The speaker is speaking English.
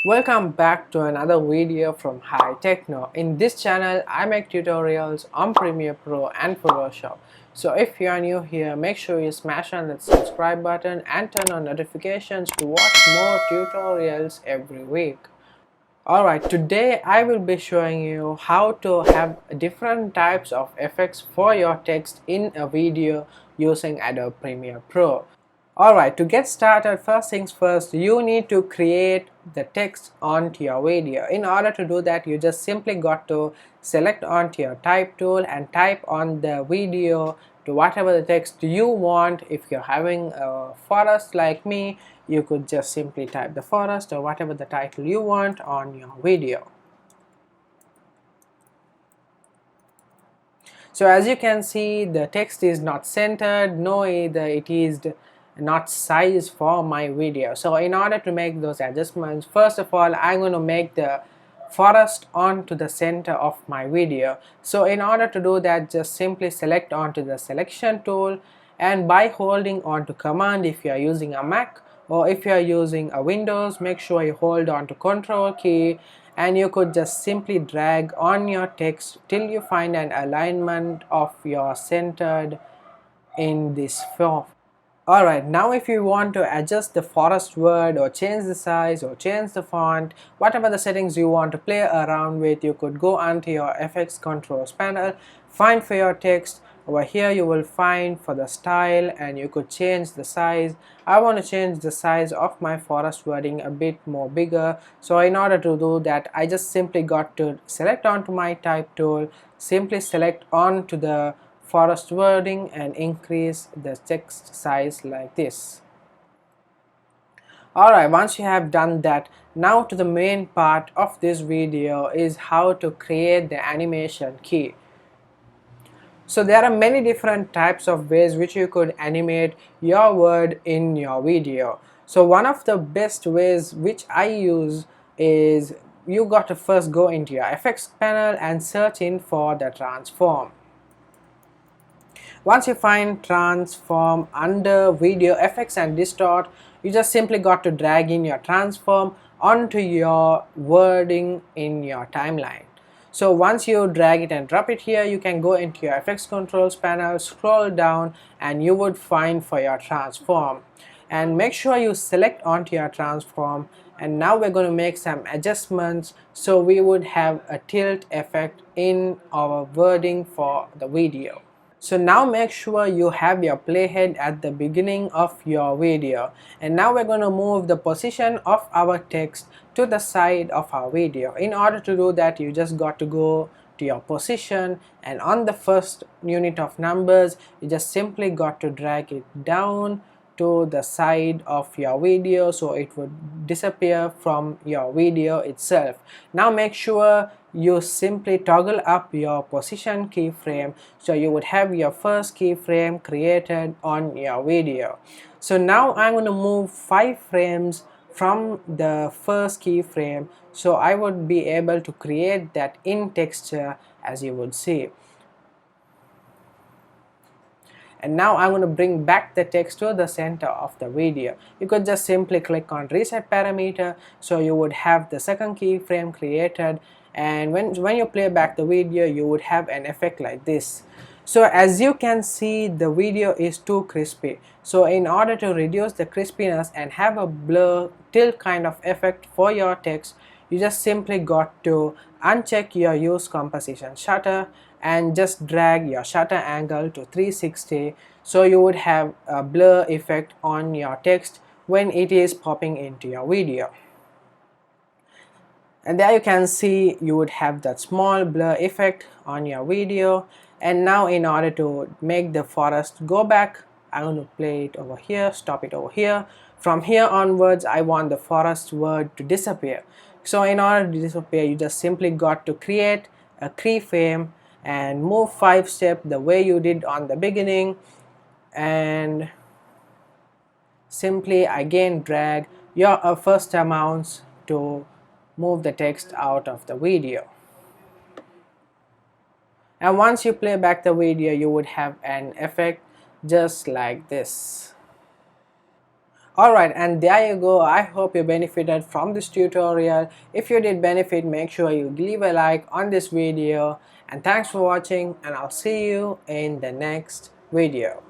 Welcome back to another video from High Techno. In this channel, I make tutorials on Premiere Pro and Photoshop. So if you are new here, make sure you smash on that subscribe button and turn on notifications to watch more tutorials every week. Alright, today I will be showing you how to have different types of effects for your text in a video using Adobe Premiere Pro. Alright, to get started, first things first, you need to create the text onto your video. In order to do that, you just simply got to select onto your type tool and type on the video to whatever the text you want. If you're having a forest like me, you could just simply type the forest or whatever the title you want on your video. So as you can see, the text is not centered, nor either it is not size for my video. So in order to make those adjustments, first of all, I'm going to make the forest onto the center of my video. So in order to do that, just simply select onto the selection tool, and by holding onto command if you are using a Mac, or if you are using a Windows, make sure you hold on to control key, and you could just simply drag on your text till you find an alignment of your centered in this form. Alright, now if you want to adjust the forest word or change the size or change the font, whatever the settings you want to play around with, you could go onto your FX controls panel, find for your text. Over here you will find for the style, and you could change the size. I want to change the size of my forest wording a bit more bigger, so in order to do that, I just simply got to select onto my type tool, simply select onto the forest wording and increase the text size like this. Alright, once you have done that, now to the main part of this video is how to create the animation key. So there are many different types of ways which you could animate your word in your video. So one of the best ways which I use is you got to first go into your effects panel and search in for the transform. Once you find transform under video effects and distort, you just simply got to drag in your transform onto your wording in your timeline. So once you drag it and drop it here, you can go into your effects controls panel, scroll down, and you would find for your transform, and make sure you select onto your transform. And now we're going to make some adjustments, so we would have a tilt effect in our wording for the video. So now make sure you have your playhead at the beginning of your video, and now we're going to move the position of our text to the side of our video. In order to do that, you just got to go to your position, and on the first unit of numbers, you just simply got to drag it down to the side of your video so it would disappear from your video itself. Now make sure you simply toggle up your position keyframe, so you would have your first keyframe created on your video. So now I'm going to move 5 frames from the first keyframe, so I would be able to create that in texture as you would see. And now I'm going to bring back the text to the center of the video. You could just simply click on reset parameter, so you would have the second keyframe created, and when you play back the video, you would have an effect like this. So as you can see, the video is too crispy. So in order to reduce the crispiness and have a blur tilt kind of effect for your text, you just simply got to uncheck your use composition shutter and just drag your shutter angle to 360, so you would have a blur effect on your text when it is popping into your video. And there you can see you would have that small blur effect on your video. And now in order to make the forest go back, I'm going to play it over here, stop it over here. From here onwards, I want the forest word to disappear. So in order to disappear, you just simply got to create a keyframe and move 5 steps the way you did on the beginning, and simply again drag your first amounts to move the text out of the video. And once you play back the video, you would have an effect just like this. Alright, and there you go. I hope you benefited from this tutorial. If you did benefit, make sure you leave a like on this video, and thanks for watching, and I'll see you in the next video.